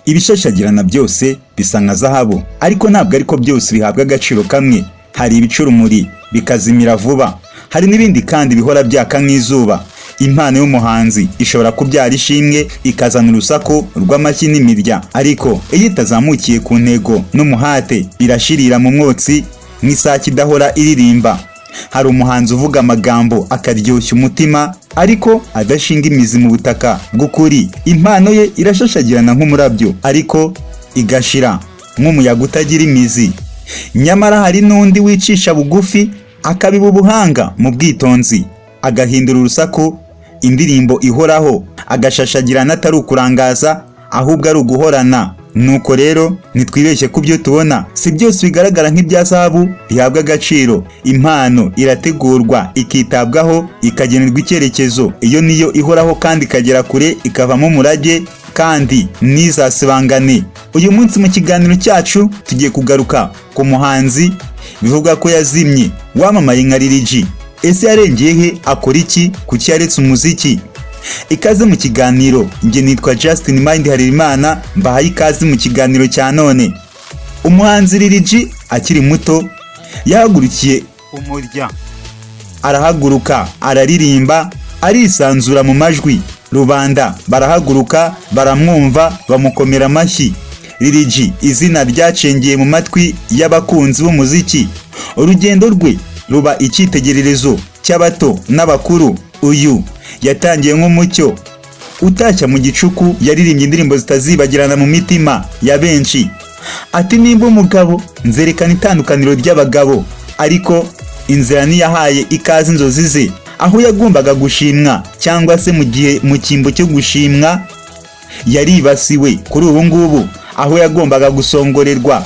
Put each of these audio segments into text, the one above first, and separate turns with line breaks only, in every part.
Ibishashagirana byose bisa nka zahabu, ariko ntabwo ariko byose bihabwa agaciro kamwe. Hari ibicura umuri bikazimira vuba, hari n'ibindi kandi bihora byaka nk'izuba. Impano y'umuhanzi ishobora kubyara ishimwe ikazana urusaku rw'amashyi n'imirya, ariko iyo itazamukiye ku ntego n'umuhate irashirira mu mwotsi nk'isake idahora iririmba. Hari umuhanzi uvuga amagambo akaryoshya umutima ariko adashinga imizi mu butaka bw'ukuri. Impano ye irashashagirana nk'umurabyo ariko igashira nk'umuyaga utagira imizi. Nyamara hari n'undi wicisha bugufi akabiba ubuhanga mu bwitonzi, agahindura urusaku indirimbo ihoraho, agashashagirana atari ukurangaza ahubwo ari uguhorana. Nuko rero nitwibeshye ku byo tubona, si byose bigaragara nk'ibya zahabu bihabwa agaciro. Impano irategurwa ikitabwaho ikagenerwa icyerekezo, iyo niyo ihoraho kandi ikagera kure ikavamo umurage kandi ntizasibangane. Uyu munsi mu kiganiro cyacu tugiye kugaruka ku muhanzi bivuga ko yazimye wamamaye nka Lil G. Ese yarengeye he? Akora iki? Kuki yaretse umuziki? Ikaze mu kiganiro. Nge nitwa Justin Mind Harerimana, mbahaye ikaze mu kiganiro cya none. Umuhanzi Lil G akiri muto yahagurukiye umurya, arahaguruka araririmba arisanzura mu majwi. Rubanda barahaguruka baramwumva bamukomera amashyi. Lil G izina ryacengeye mu matwi y'abakunzi b'umuziki. Urugendo rwe ruba icyitegererezo cy'abato n'abakuru. Uyu yatangiye nk'umucyo utashya mu gicuku, yaririmbye indirimbo zitazibagirana mu mitima ya benshi. Ati nimba umugabo nzerekana itandukaniro ry'abagabo, ariko inzira niyahaye ikaze inzozi ze. Aho yagombaga gushimwa cyangwa se mu cyimbo cyo gushimwa yaribasiwe. Kuri ubu ngubu aho yagombaga gusongorerwa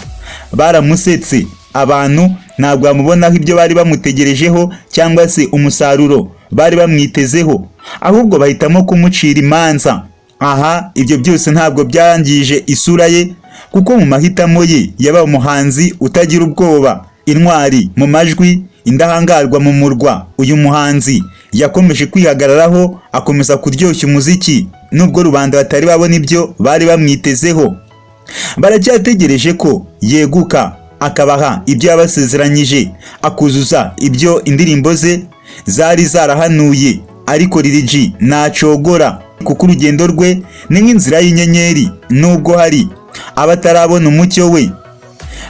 baramusetse. Abantu ntabwo bamubonaho ibyo bari bamutegerejeho cyangwa se umusaruro bari bamwitezeho, ahubwo bahitamo kumucira imanza. Aha ibyo byose ntabwo byangije isura ye, kuko mu mahitamo ye yabaye umuhanzi utagira ubwoba, intwari mu majwi, indahangarwa mu murwa. Uyu muhanzi yakomeje kwihagararaho, akomeza kuryoshya umuziki nubwo rubanda batari babona ibyo bari bamwitezeho. Baracyategereje ko yeguka akabaha ibyo yabasezeranyije, akuzuza ibyo indirimbo ze zari zarahanuye. Ariko Lil G ntacogora, kuko urugendo rwe ni nk'inzira y'inyenyeri. Nubwo hari abatarabona umucyo we,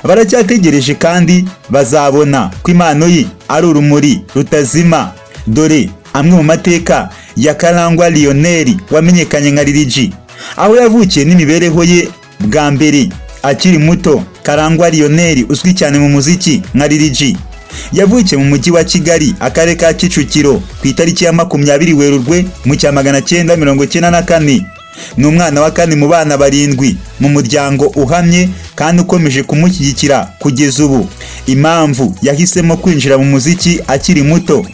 baracyategereje kandi bazabona ko impano ye ari urumuri rutazima. Dore amwe mu mateka ya Karangwa Lionel wamenyekanye nka Lil G, aho yavukiye n'imibereho ye bwa mbere akiri muto. Karangwa Lionel uzwi cyane mu muziki nka Lil G yavukiye mu mujyi wa Kigali, akarere ka Kicukiro, ku itariki ya 20 Werurwe mu cya 1994. Ni umwana wa kane mu bana barindwi mu muryango uhamye kandi ukomeje kumushyigikira kugeza ubu. Impamvu yahisemo kwinjira mu muziki akiri muto: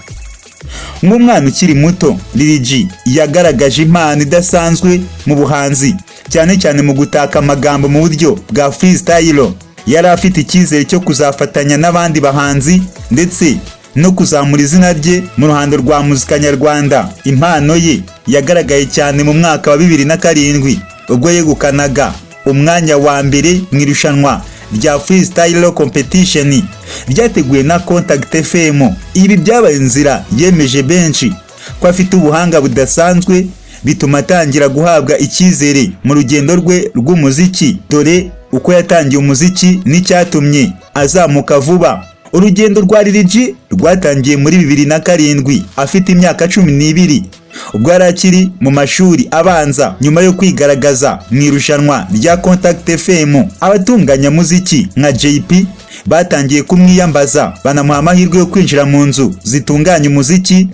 nk'umwana ukiri muto, Lil G yagaragaje impano idasanzwe mu buhanzi, cyane cyane mu gutaka amagambo mu buryo bwa freestyle. Yari afite icyizere cyo kuzafatanya n'abandi bahanzi ndetse no kuzamura izina rye mu ruhando rwa muzika nyarwanda. Impano ye yagaragaye cyane mu mwaka wa 2007 ubwo yegukanaga umwanya wa mbere mu irushanwa rya freestyle competition ryateguwe na Contact FM. Ibi byabaye inzira yemeje benshi ko afite ubuhanga budasanzwe, bituma atangira guhabwa icyizere mu rugendo rwe rw'umuziki. Dore uko yatangiye umuziki n'icyatumye azamuka vuba. Urugendo rwa Lil G rwatangiye muri 2007 afite imyaka 12, ubwo yari akiri mu mashuri abanza. Nyuma yo kwigaragaza mu irushanwa rya Contact FM, abatunganya muziki nka JP batangiye kumwiyambaza, banamuha amahirwe yo kwinjira mu nzu zitunganya umuziki.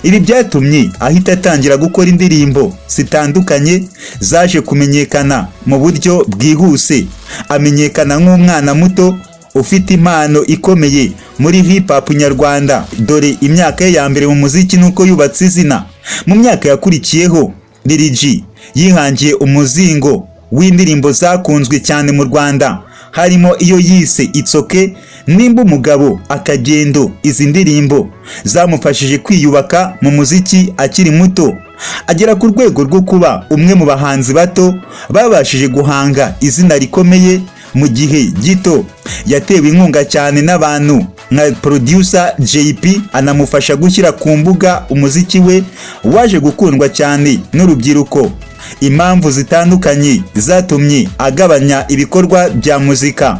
Ibi byatumye ahita atangira gukora indirimbo zitandukanye zaje kumenyekana mu buryo bwihuse. Amenyekana nk'umwana muto ufite impano ikomeye muri hip hop nyarwanda. Dore imyaka ye ya mbere mu muziki nuko yubatse izina. Mu myaka yakurikiyeho, Lil G yihangiye umuzingo w'indirimbo zakunzwe cyane mu Rwanda harimo iyo yise Itsoke, Nimba Umugabo, Akagendo. Izi ndirimbo zamufashije kwiyubaka mu muziki akiri muto, agera ku rwego rwo kuba umwe mu bahanzi bato babashije guhanga izina rikomeye mu gihe gito. Yatewe inkunga cyane n'abantu nka producer JP, anamufasha gushyira ku mbuga umuziki we waje gukundwa cyane n'urubyiruko. Impamvu zitandukanye zatumye agabanya ibikorwa bya muzika.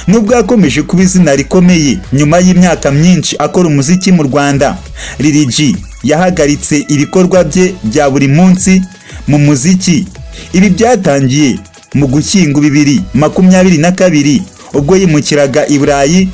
Nubwo yakomeje kuba izina rikomeye nyuma y'imyaka myinshi akora umuziki mu Rwanda, Lil G yahagaritse ibikorwa bye bya buri munsi mu muziki. Ibi byatangiye mu Gushyingo 2022 ubwo yimukiraga i Burayi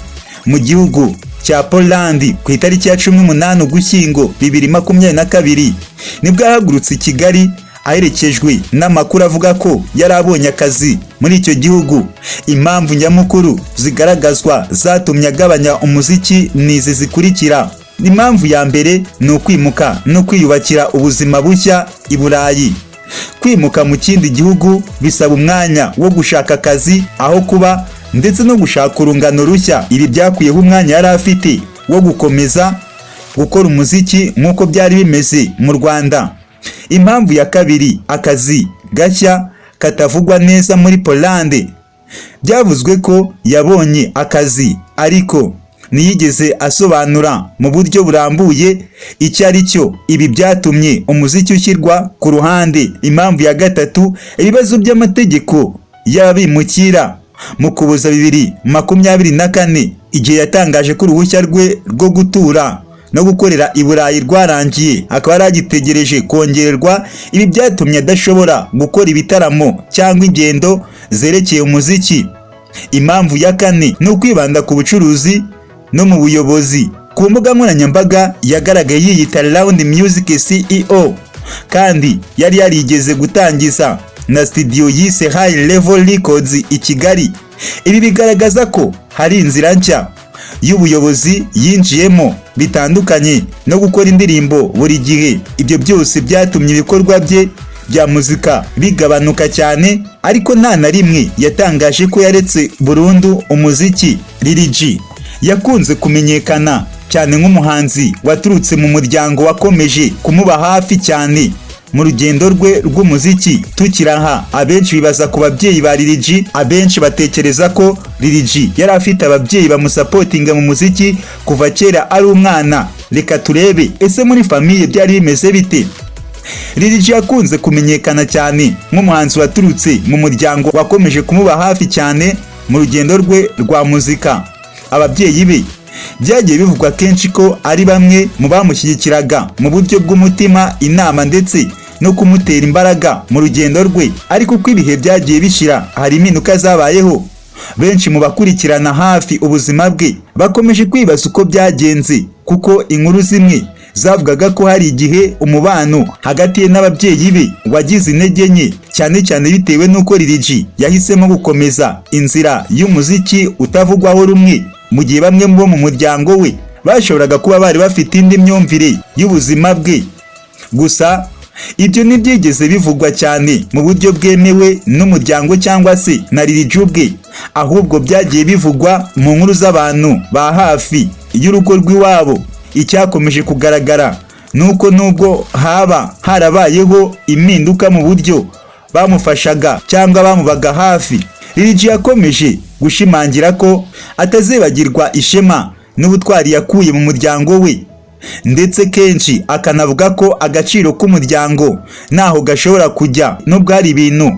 mu gihugu cya Poland ku itariki ya 18 Ugushyingo 2022. Nibwo yahagurutse i Kigali aherekejwe n'amakuru avuga ko yari abonye akazi muri icyo gihugu. Impamvu nyamukuru zigaragazwa zatumye agabanya umuziki nizi zikurikira. Impamvu ya mbere ni ukwimuka no kwiyubakira ubuzima bushya i Burayi. Kwimuka mu kindi gihugu bisaba umwanya wo gushaka akazi aho kuba ndetse no gushaka urungano rushya. Ibi byakuyeho umwanya yari afite wo gukomeza gukora umuziki nk'uko byari bimeze mu Rwanda. Impamvu ya kabiri, akazi gashya katavugwa neza muri Poland. Byavuzwe ko yabonye akazi ariko ntiyigeze asobanura mu buryo burambuye icyo ari cyo. Ibi byatumye umuziki ushyirwa ku ruhande. Impamvu ya gatatu, ibibazo by'amategeko y'abimukira. Mu Kuboza 2024 igihe yatangaje ko uruhushya rwe rwo gutura no gukorera i Burayi rwarangiye, akaba yaragitegereje kongererwa. Ibi byatumye adashobora gukora ibitaramo cyangwa ingendo zerekeye umuziki. Impamvu ya kane ni ukwibanda ku bucuruzi no mu buyobozi. Ku mbuga nkoranyambaga yagaragaye yiyita Round Music CEO, kandi yari yarigeze gutangiza na studio yise High Level Records i Kigali. Ibi bigaragaza ko hari inzira nshya y'ubuyobozi yinjiyemo bitandukanye no gukora indirimbo buri gihe. Ibyo byose byatumye ibikorwa bye bya muzika bigabanuka cyane, ariko nta na rimwe yatangaje ko yaretse burundu umuziki. Lil G yakunze kumenyekana cyane nk'umuhanzi waturutse mu muryango wakomeje kumuba hafi cyane mu rugendo rwe rw'umuziki. Tukiraha, abenshi bibaza ku babyeyi ba Lil G. Abenshi batekereza ko Lil G yari afite ababyeyi bamusapotinga mu muziki kuva kera ari umwana. Reka turebe ese muri famiye byari bimeze bite. Lil G yakunze kumenyekana cyane nk'umuhanzi waturutse mu muryango wakomeje kumuba hafi cyane mu rugendo rwe rwa muzika. Ababyeyi be byagiye bivugwa kenshi ko ari bamwe mu bamushyigikiraga mu buryo bw'umutima, inama ndetse no kumutera imbaraga mu rugendo rwe. Ariko uko ibihe byagiye bishira, hari impinduka zabayeho. Benshi mu bakurikirana hafi ubuzima bwe bakomeje kwibaza uko byagenze, kuko inkuru zimwe zavugaga ko hari igihe umubano hagati ye n'ababyeyi be wagize intege nke, cyane cyane bitewe n'uko Lil G yahisemo gukomeza inzira y'umuziki utavugwaho rumwe, mu gihe bamwe bo mu muryango we bashoboraga kuba bari bafite indi myumvire y'ubuzima bwe. Gusa ibyo ntibyigeze bivugwa cyane mu buryo bwemewe n'umuryango cyangwa se na Lil G ubwe, ahubwo byagiye bivugwa mu nkuru z'abantu ba hafi y'urugo rw'iwabo. Icyakomeje kugaragara nuko nubwo haba harabayeho impinduka mu buryo bamufashaga cyangwa bamubaga hafi, Lil G yakomeje gushimangira ko atazibagirwa ishema n'ubutwari yakuye mu muryango we, ndetse kenshi akanavuga ko agaciro k'umuryango naho gashobora kujya, nubwo hari ibintu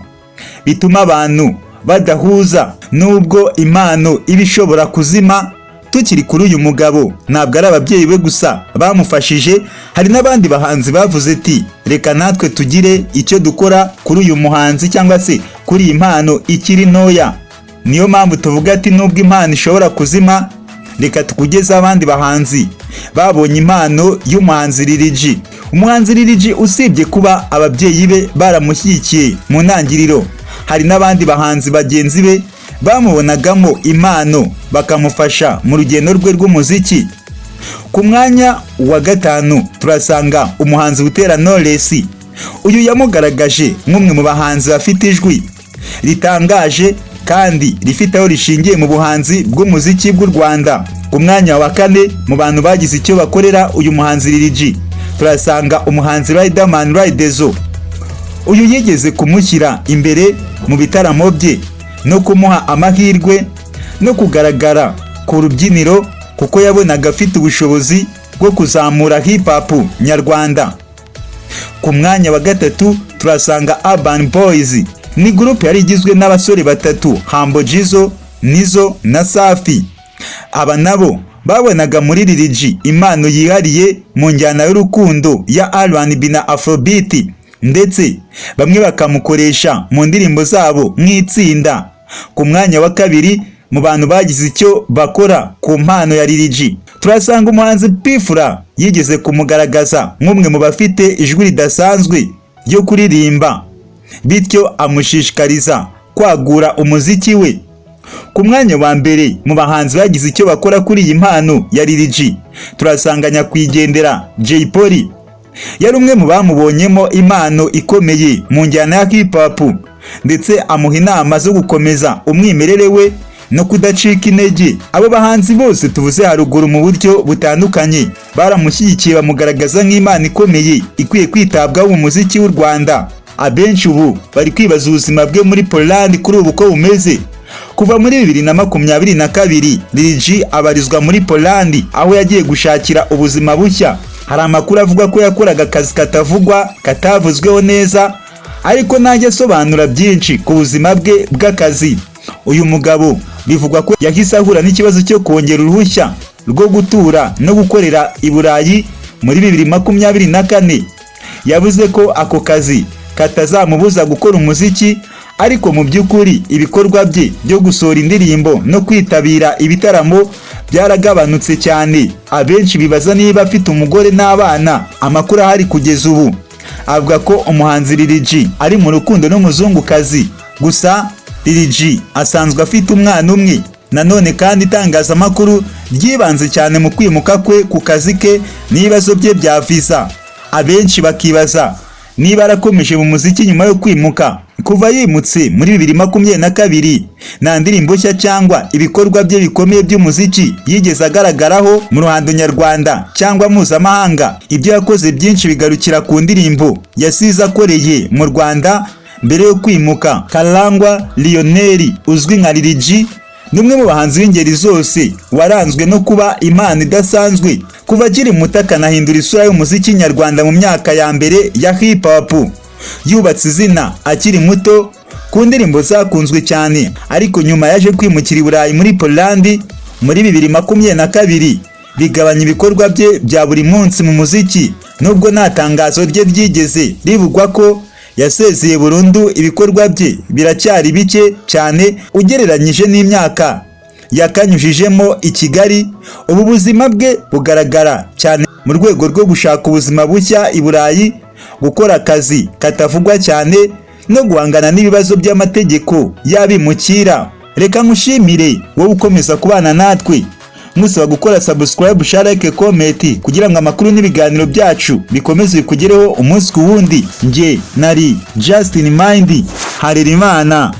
bituma abantu badahuza, nubwo impano iba ishobora kuzima. Tukiri kuri uyu mugabo, ntabwo ari ababyeyi be gusa bamufashije, hari n'abandi bahanzi bavuze ati reka natwe tugire icyo dukora kuri uyu muhanzi cyangwa se kuri iyi mpano ikiri ntoya. Niyo mpamvu tuvuga ati nubwo impano ishobora kuzima, reka tukugeze abandi bahanzi babonye impano y'umuhanzi Lil G. Umuhanzi Lil G usibye kuba ababyeyi be baramushyigikiye mu ntangiriro, hari n'abandi bahanzi bagenzi be bamubonagamo impano bakamufasha mu rugendo rwe rw'umuziki. Ku mwanya wa gatanu turasanga umuhanzi Butera Knowless. Uyu yamugaragaje nk'umwe mu bahanzi bafite ijwi ritangaje kandi rifite aho rishingiye mu buhanzi bw'umuziki bw'u Rwanda. Ku mwanya wa 4 mu bantu bagize icyo bakorera uyu muhanzi Lil G turasanga umuhanzi Riderman Ridezo. Uyu yigeze kumushyira imbere mu bitaramo bye no kumuha amahirwe no kugaragara ku rubyiniro kuko yabonaga afite ubushobozi bwo kuzamura hip hop nyarwanda. Ku mwanya wa 3 turasanga Urban Boys. Ni groupe yari igizwe n'abasore batatu, Humble Jizzo, Nizzo na Safi. Aba nabo babonaga muri Lil G impano yihariye mu njyana y'urukundo ya R&B na Afrobeat, ndetse bamwe bakamukoresha mu ndirimbo zabo nk'itsinda. Ku mwanya wa 2 mu bantu bagize icyo bakora ku mpano ya Lil G turasanga umuhanzi P-Fla. Yigeze kumugaragaza nk'umwe mu bafite ijwi ridasanzwe ryo kuririmba, bityo amushishikariza kwagura umuziki we. Ku mwanya wa 1 mu bahanzi bagize icyo bakora kuri iyi mpano ya Lil G turasanga nyakwigendera Jay Polly. Yari umwe mu bamubonyemo impano ikomeye mu njyana ya hip hop, ndetse amuha inama zo gukomeza umwimerere we no kudacika intege. Abo bahanzi bose tuvuze haruguru mu buryo butandukanye baramushyigikiye bamugaragaza nk'imana ikomeye ikwiye kwitabwaho mu muziki w'u Rwanda. Abenshi ubu bari kwibaza ubuzima bwe muri Poland kuri ubu ko bumeze. Kuva muri 2022 Lil G abarizwa muri Poland aho yagiye gushakira ubuzima bushya. Hari amakuru avuga ko yakoraga akazi katavugwa katavuzweho neza, ariko nanjye asobanura byinshi ku buzima bwe bw'akazi. Uyu mugabo bivugwa ko yahise ahura n'ikibazo cyo kongera uruhushya rwo gutura no gukorera i Burayi muri 2024. Yavuze ko ako kazi katazamubuza gukora umuziki, ariko mu by'ukuri ibikorwa bye byo gusohora indirimbo no kwitabira ibitaramo byaragabanutse cyane. Abenshi bibaza niba afite umugore n'abana. Amakuru ahari kugeza ubu avuga ko umuhanzi Lil G ari mu rukundo n'umuzungukazi, gusa Lil G asanzwe afite umwana umwe. Nanone kandi itangazamakuru ryibanze cyane mu kwimuka kwe ku kazi ke n'ibibazo bye bya visa. Abenshi bakibaza niba arakomeje mu muziki nyuma yo kwimuka. Kuva yimutse muri 2022 nta ndirimbo nshya cyangwa ibikorwa bye bikomeye by'umuziki yigeze agaragaraho mu ruhando nyarwanda cyangwa mpuzamahanga. Ibyo yakoze byinshi bigarukira ku ndirimbo yasize akoreye mu Rwanda mbere yo kwimuka. Karangwa Lionel uzwi nka Lil G ni umwe mu bahanzi b'ingeri zose waranzwe no kuba impano idasanzwe. Kuva akiri muto akanahindura isura y'umuziki nyarwanda mu myaka ya mbere ya hip hop. Yubatse izina akiri muto ku ndirimbo zakunzwe cyane, ariko nyuma yaje kwimukira i Burayi muri Poland muri 2022 bigabanya ibikorwa bye bya buri munsi mu muziki. Nubwo nta tangazo rye ryigeze rivugwa ko yasezeye burundu, ibikorwa bye biracyari bike cyane ugereranyije n'imyaka yakanyujijemo i Kigali. Ubu buzima bwe bugaragara cyane mu rwego rwo gushaka ubuzima bushya i Burayi, gukora akazi katavugwa cyane no guhangana n'ibibazo by'amategeko y'abimukira. Reka nkushimire wowe ukomeza kubana natwe, musaba gukora subscribe, share, like, comment kugira ngo amakuru n'ibiganiro byacu bikomeze bikugereho umunsi ku wundi. Nge nari Justin Mind Harerimana.